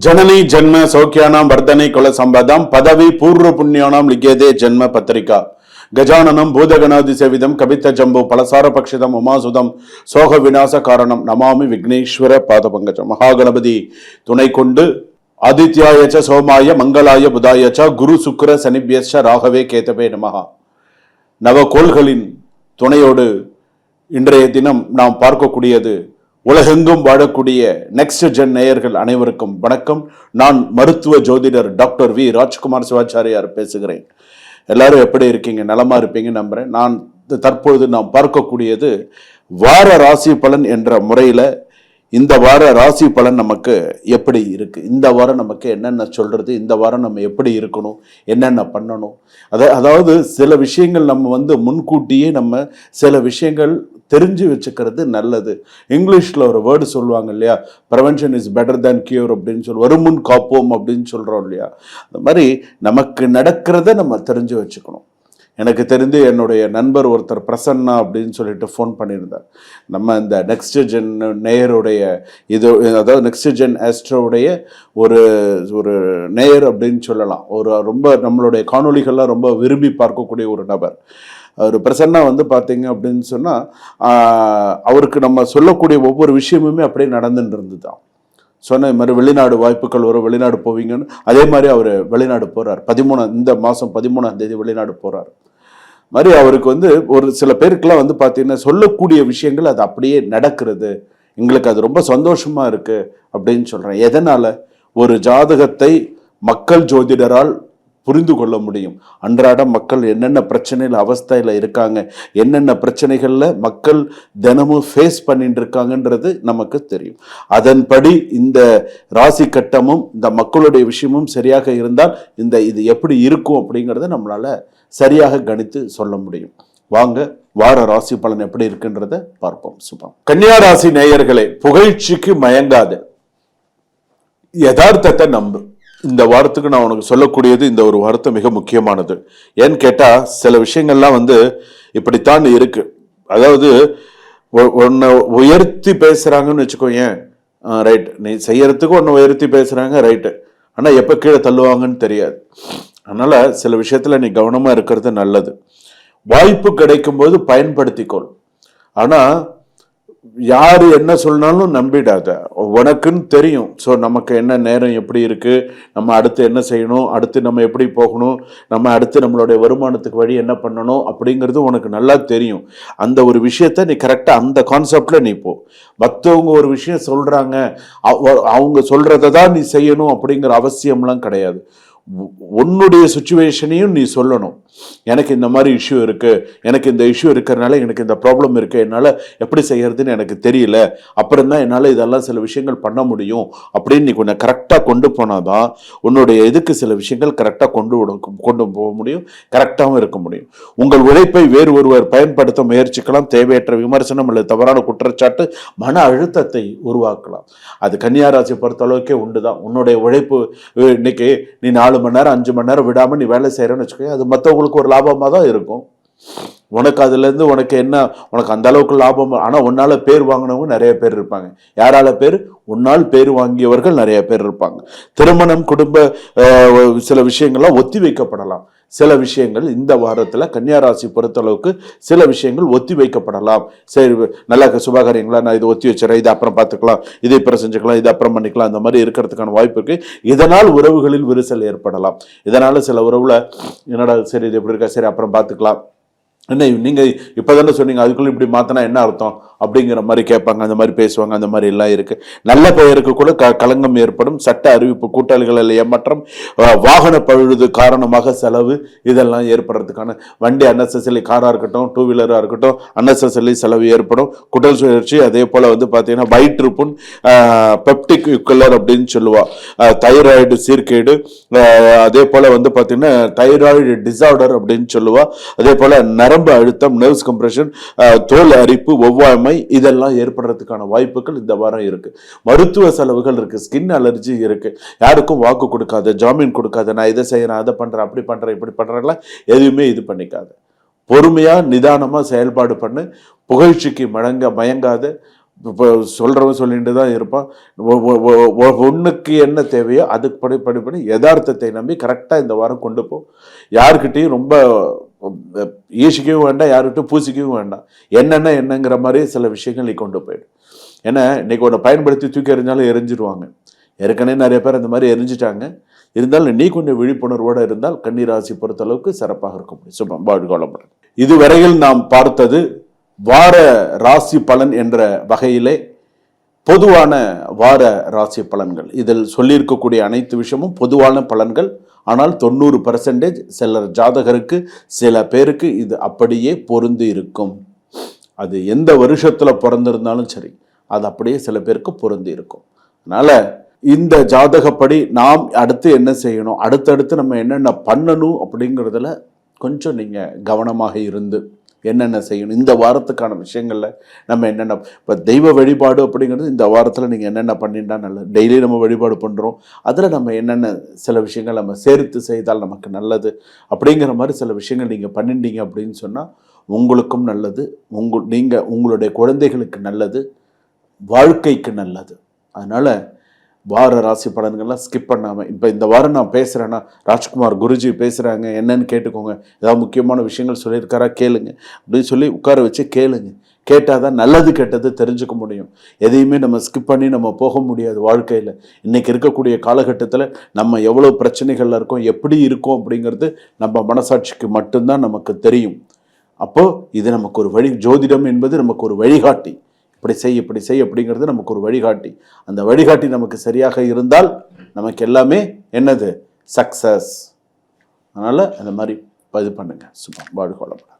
जननी जन्म सौख्यानां वर्धने कुल संपदां पदवी पूर्व पुण्यानां लिख्यते जन्म पत्रिका गजाननं भूतगणाधिसेवितं कविता जम्बो पलसार पक्षितम् उमासुदं सोग विनाश कारणं नमामि विघ्नेश्वर पादपंकजं महागणपति துணை கொண்டு ஆதித்யாய ச சோமாய மங்களாய புதாய ச குரு சுக்கிர சனிப்யஸ்ச ராகவே கேதவே நமஹ. நவகோள்களின் துணையோடு இன்றைய தினம் நாம் பார்க்கக்கூடியது உலகெங்கும் வாழக்கூடிய நெக்ஸ்ட் ஜென் நேயர்கள் அனைவருக்கும் வணக்கம். நான் மருத்துவ ஜோதிடர் டாக்டர் வி ராஜ்குமார் சிவாச்சாரியார் பேசுகிறேன். எல்லாரும் எப்படி இருக்கீங்க? நலமா இருப்பீங்க நம்புறேன். நான் தற்பொழுது நாம் பார்க்கக்கூடியது வார ராசி பலன் என்ற முறையில இந்த வார ராசி பலன் நமக்கு எப்படி இருக்கு, இந்த வாரம் நமக்கு என்னென்ன சொல்றது, இந்த வாரம் நம்ம எப்படி இருக்கணும், என்னென்ன பண்ணணும். அதாவது சில விஷயங்கள் நம்ம முன்கூட்டியே நம்ம சில விஷயங்கள் தெரிஞ்சு வச்சுக்கிறது நல்லது. இங்கிலீஷில் ஒரு வேர்டு சொல்லுவாங்க இல்லையா, prevention is better than cure அப்படின்னு சொல்லி, வருமுன் காப்போம் அப்படின்னு சொல்கிறோம் இல்லையா. அந்த மாதிரி நமக்கு நடக்கிறத நம்ம தெரிஞ்சு வச்சுக்கணும். எனக்கு தெரிந்து என்னுடைய நண்பர் ஒருத்தர் பிரசன்னா அப்படின்னு சொல்லிட்டு ஃபோன் பண்ணியிருந்தார். நம்ம இந்த நெக்ஸ்ட் ஜென் நேயருடைய இது, அதாவது நெக்ஸ்ட் ஜென் ஆஸ்ட்ரோவுடைய ஒரு ஒரு நேயர் அப்படின்னு சொல்லலாம். ஒரு ரொம்ப நம்மளுடைய காணொலிகள்லாம் ரொம்ப விரும்பி பார்க்கக்கூடிய ஒரு நபர். அவர் பிரசன்னா பார்த்தீங்க அப்படின்னு சொன்னால் அவருக்கு நம்ம சொல்லக்கூடிய ஒவ்வொரு விஷயமுமே அப்படியே நடந்துட்டு இருந்து தான் சொன்ன. இது மாதிரி வெளிநாடு வாய்ப்புகள் வரும், வெளிநாடு போவீங்கன்னு. அதே மாதிரி அவர் வெளிநாடு போகிறார். இந்த மாதம் 13ஆம் தேதி வெளிநாடு போகிறார். மாதிரி அவருக்கு ஒரு சில பேருக்கெல்லாம் பார்த்தீங்கன்னா சொல்லக்கூடிய விஷயங்கள் அது அப்படியே நடக்கிறது. எங்களுக்கு அது ரொம்ப சந்தோஷமாக இருக்குது அப்படின்னு சொல்கிறேன். எதனால்? ஒரு ஜாதகத்தை மக்கள் ஜோதிடரால் புரிந்து கொள்ள முடியும். அன்றாட மக்கள் என்னென்ன பிரச்சனையில் அவஸ்தையில் இருக்காங்க, என்னென்ன பிரச்சனைகளில் மக்கள் தினமும் ஃபேஸ் பண்ணிட்டு இருக்காங்கன்றது நமக்கு தெரியும். அதன்படி இந்த ராசி கட்டமும் இந்த மக்களுடைய விஷயமும் சரியாக இருந்தால் இது எப்படி இருக்கும் அப்படிங்கிறத நம்மளால சரியாக கணித்து சொல்ல முடியும். வாங்க வார ராசி பலன் எப்படி இருக்குன்றத பார்ப்போம். சுபம். கன்னியா ராசி நேயர்களே, புகழ்ச்சிக்கு மயங்காது, யதார்த்தத்தை நம்பு. இந்த வாரத்துக்கு நான் உனக்கு சொல்லக்கூடியது, இந்த ஒரு வார்த்தை மிக முக்கியமானது. ஏன்னு கேட்டா சில விஷயங்கள்லாம் இப்படித்தான் இருக்கு. அதாவது ஒன்னை உயர்த்தி பேசுறாங்கன்னு வச்சுக்கோங்க, ரைட், நீ செய்யறதுக்கு ஒன்று உயர்த்தி பேசுறாங்க, ரைட்டு, ஆனா எப்ப கீழே தள்ளுவாங்கன்னு தெரியாது. அதனால சில விஷயத்துல நீ கவனமா இருக்கிறது நல்லது. வாய்ப்பு கிடைக்கும் போது பயன்படுத்திக்கொள். ஆனா யாரு என்ன சொன்னாலும் நம்பிடாத. உனக்குன்னு தெரியும். ஸோ நமக்கு என்ன நேரம் எப்படி இருக்கு, நம்ம அடுத்து என்ன செய்யணும், அடுத்து நம்ம எப்படி போகணும், நம்ம அடுத்து நம்மளுடைய வருமானத்துக்கு வழி என்ன பண்ணணும் அப்படிங்கிறது உனக்கு நல்லா தெரியும். அந்த ஒரு விஷயத்த நீ கரெக்டாக அந்த கான்செப்ட்ல நீ போ. மற்றவங்க ஒரு விஷயம் சொல்றாங்க, அவங்க சொல்றதை தான் நீ செய்யணும் அப்படிங்கிற அவசியம்லாம் கிடையாது. உன்னுடைய சுச்சுவேஷனையும் நீ சொல்லணும். எனக்கு இந்த மாதிரி இஷ்யூ இருக்கு, எனக்கு இந்த இஷ்யூ இருக்கிறதுனால எனக்கு இந்த ப்ராப்ளம் இருக்கு, என்னால் எப்படி செய்யறதுன்னு எனக்கு தெரியல, அப்புறம் தான் என்னால் இதெல்லாம் சில விஷயங்கள் பண்ண முடியும் அப்படின்னு நீ கொஞ்சம் கரெக்டாக கொண்டு போனாதான் உன்னுடைய இதுக்கு சில விஷயங்கள் கரெக்டாக கொண்டு போக முடியும், கரெக்டாகவும் இருக்க முடியும். உங்கள் உழைப்பை வேறு ஒருவர் பயன்படுத்த முயற்சிக்கலாம். தேவையற்ற விமர்சனம் அல்லது தவறான குற்றச்சாட்டு மன அழுத்தத்தை உருவாக்கலாம். அது கன்னியாராசி பொறுத்த அளவுக்கே உண்டுதான். உன்னுடைய உழைப்பு இன்னைக்கு நீ 4 மணி நேரம் 5 மணி நேரம் விடாம நீ வேலை செய்யறன்னு வச்சுக்கோங்க, அது மற்றவங்களுக்கு ஒரு லாபமா தான் இருக்கும். உனக்கு அதுல இருந்து உனக்கு அந்த அளவுக்கு லாபம். ஆனா உன்னால பேர் வாங்கினவங்க நிறைய பேர் இருப்பாங்க. யாரால பேர்? உன்னால் பேர் வாங்கியவர்கள் நிறைய பேர் இருப்பாங்க. திருமணம், குடும்ப சில விஷயங்கள்லாம் ஒத்தி வைக்கப்படலாம். சில விஷயங்கள் இந்த வாரத்துல கன்னியாராசி பொறுத்தளவுக்கு சில விஷயங்கள் ஒத்தி வைக்கப்படலாம். சரி, நல்லா சுபகாரியங்களா, நான் இதை ஒத்தி வச்சுறேன், இதை அப்புறம் பார்த்துக்கலாம், இதை அப்புறம் செஞ்சுக்கலாம், இதை அப்புறம் பண்ணிக்கலாம், அந்த மாதிரி இருக்கிறதுக்கான வாய்ப்பு இருக்கு. இதனால் உறவுகளில் விரிசல் ஏற்படலாம். இதனால சில உறவுல என்னடா சரி இது எப்படி இருக்கா, சரி அப்புறம் பார்த்துக்கலாம், என்ன நீங்க இப்பதானே சொன்னீங்க, அதுக்குள்ள இப்படி மாத்தினா என்ன அர்த்தம் அப்படிங்கிற மாதிரி கேட்பாங்க, அந்த மாதிரி பேசுவாங்க. அந்த மாதிரி எல்லாம் இருக்கு. நல்ல பெயருக்கு கூட களங்கம் ஏற்படும். சட்ட அறிவிப்பு, கூட்டாளிகள் ஏமாற்றம், வாகன பழுது காரணமாக செலவு, இதெல்லாம் ஏற்படுறதுக்கான வண்டி அன்னெசரி, காரா இருக்கட்டும், 2 வீலரா இருக்கட்டும், அன்னெசரி செலவு ஏற்படும். குடல் சுழற்சி, அதே போல பாத்தீங்கன்னா வயிற்றுப்புண், பெப்டிக் யுக்குலர் அப்படின்னு சொல்லுவா, தைராய்டு சீர்கேடு, அதே போல பாத்தீங்கன்னா தைராய்டு டிசார்டர் அப்படின்னு சொல்லுவா. அதே போல நரம்பு அழுத்தம், நர்வ்ஸ் கம்ப்ரெஷன், தோல் அரிப்பு, ஒவ்வாமை, இதெல்லாம் ஏற்படுறதுக்கான வாய்ப்புகள் இந்த வாரம் இருக்கு. மருத்துவ செலவுகள் இருக்கு, ஸ்கின் அலர்ஜி இருக்கு. யாருக்கும் வாக்கு கொடுக்காத, ஜாமீன் கொடுக்காத, நான் இதை செய்யறேன், அதை பண்றேன், அப்படி பண்றேன், இப்படி பண்றேன்லாம் எதுவுமே இது பண்ணிக்காத. பொறுமையா நிதானமா செயல்பாடு பண்ணு. புகழ்ச்சிக்கு மயங்காத, இப்போ சொல்கிறவன் சொல்லிட்டு தான் இருப்பான். ஒன்றுக்கு என்ன தேவையோ அதுக்கு படி யதார்த்தத்தை நம்பி கரெக்டாக இந்த வாரம் கொண்டு போ. யாருக்கிட்டையும் ரொம்ப ஈசிக்கவும் வேண்டாம், யாருக்கிட்டையும் பூசிக்கவும் வேண்டாம். என்னங்கிற மாதிரியே சில விஷயங்கள் நீ கொண்டு போயிடு. ஏன்னா இன்னைக்கு ஒன்றை பயன்படுத்தி தூக்கி எறிஞ்சாலும் எரிஞ்சிருவாங்க. ஏற்கனவே நிறைய பேர் அந்த மாதிரி எரிஞ்சிட்டாங்க. இருந்தாலும் நீ கொஞ்சம் விழிப்புணர்வோடு இருந்தால் கன்னிராசி பொறுத்தளவுக்கு சிறப்பாக இருக்க முடியும். சுபம் வாழ்க்கை. இதுவரையில் நாம் பார்த்தது வார ராசி பலன் என்ற வகையிலே பொதுவான வார ராசி பலன்கள். இதில் சொல்லியிருக்கக்கூடிய அனைத்து விஷயமும் பொதுவான பலன்கள். ஆனால் 90% சிலர் ஜாதகருக்கு சில பேருக்கு இது அப்படியே பொருந்தி இருக்கும். அது எந்த வருஷத்துல பிறந்திருந்தாலும் சரி, அது அப்படியே சில பேருக்கு பொருந்தி இருக்கும். அதனால இந்த ஜாதகப்படி நாம் அடுத்து என்ன செய்யணும், அடுத்தடுத்து நம்ம என்னென்ன பண்ணணும் அப்படிங்கிறதுல கொஞ்சம் நீங்கள் கவனமாக இருந்து என்னென்ன செய்யணும், இந்த வாரத்துக்கான விஷயங்களில் நம்ம என்னென்ன, இப்போ தெய்வ வழிபாடு அப்படிங்கிறது இந்த வாரத்தில் நீங்கள் என்னென்ன பண்ணிட்டா நல்லது. டெய்லி நம்ம வழிபாடு பண்ணுறோம், அதில் நம்ம என்னென்ன சில விஷயங்கள் நம்ம சேர்த்து செய்தால் நமக்கு நல்லது அப்படிங்கிற மாதிரி சில விஷயங்கள் நீங்கள் பண்ணிட்டீங்க அப்படின்னு சொன்னால் உங்களுக்கும் நல்லது, நீங்கள் உங்களுடைய குழந்தைகளுக்கு நல்லது, வாழ்க்கைக்கு நல்லது. அதனால் வார ராசி பலன்கள்லாம் ஸ்கிப் பண்ணாமல், இப்போ இந்த வாரம் நான் பேசுகிறேன்னா ராஜ்குமார் குருஜி பேசுகிறாங்க என்னன்னு கேட்டுக்கோங்க, ஏதாவது முக்கியமான விஷயங்கள் சொல்லியிருக்காரா கேளுங்க அப்படின்னு சொல்லி உட்கார வச்சு கேளுங்க. கேட்டால் தான் நல்லது கெட்டது தெரிஞ்சுக்க முடியும். எதையுமே நம்ம ஸ்கிப் பண்ணி நம்ம போக முடியாது வாழ்க்கையில். இன்றைக்கி இருக்கக்கூடிய காலகட்டத்தில் நம்ம எவ்வளோ பிரச்சனைகளில் இருக்கோம், எப்படி இருக்கோம் அப்படிங்கிறது நம்ம மனசாட்சிக்கு மட்டும்தான் நமக்கு தெரியும். அப்போது இது நமக்கு ஒரு வழி, ஜோதிடம் என்பது நமக்கு ஒரு வழிகாட்டி. இப்படி செய் அப்படிங்கிறது நமக்கு ஒரு வழிகாட்டி. அந்த வழிகாட்டி நமக்கு சரியாக இருந்தால் நமக்கு எல்லாமே என்னது, சக்சஸ். அதனால் அந்த மாதிரி இது பண்ணுங்க. சும்மா வாழ்க்கை.